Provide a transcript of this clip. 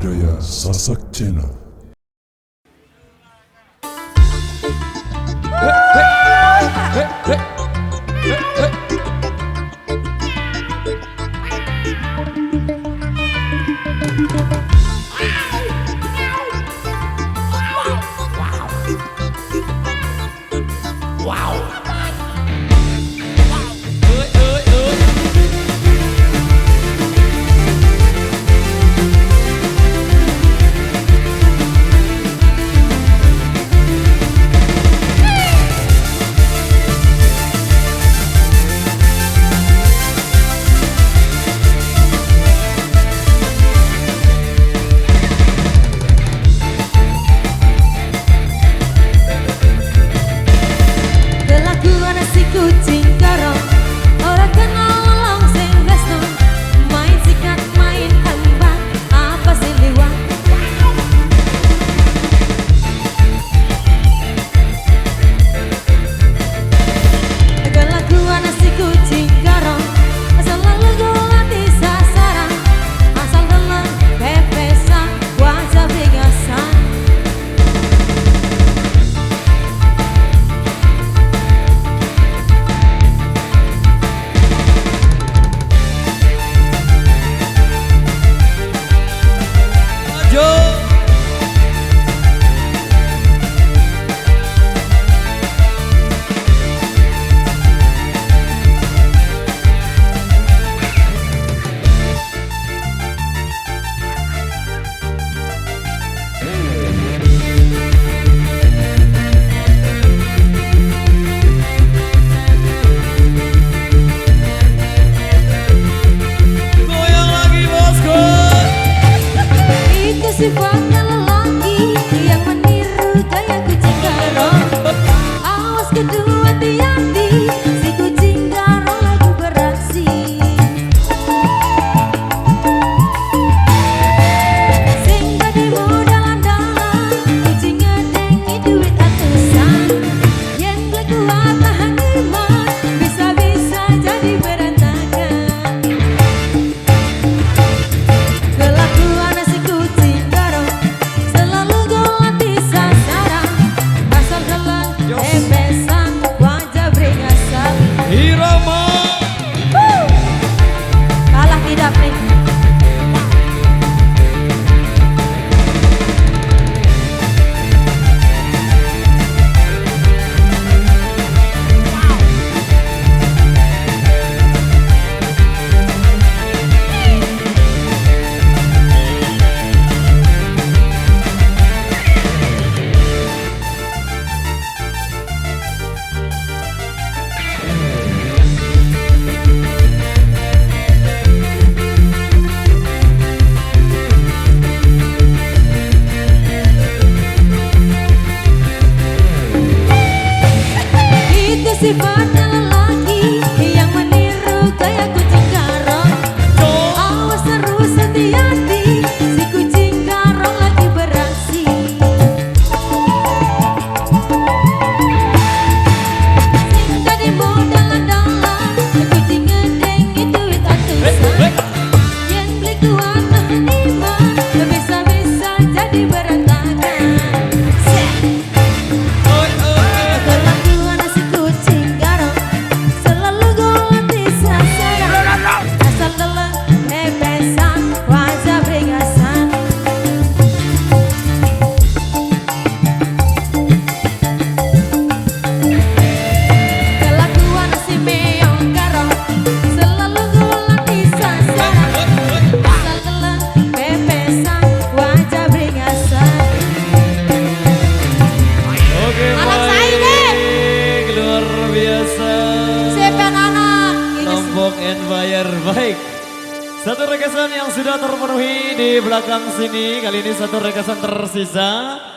budaya Sasak Channel. Sifatnya lelaki yang meniru gaya kucing garong. Awas kedua hati-hati, si kucing garong lagi beraksi. Sing tadi modalan-dalan, kucing ngedengi duit atusan. Yang gak kuat tahan iman, bisa-bisa jadi berantakan. Kelakuan si kucing selalu golat di sasaran, asal gelang bebesan, wajah beringasan. Irama Kalah tidak prik. Sifatnya lelaki yang meniru gaya kucing garong. Awas terus hati-hati, si kucing garong lagi beraksi. Sing tadi modalan-dalan, kucing ngedengi duit atusan. Yang beli kuat tahan iman, bisa-bisa jadi berantakan. Baik, satu rekasan yang sudah terpenuhi di belakang sini. Kali ini satu rekasan tersisa.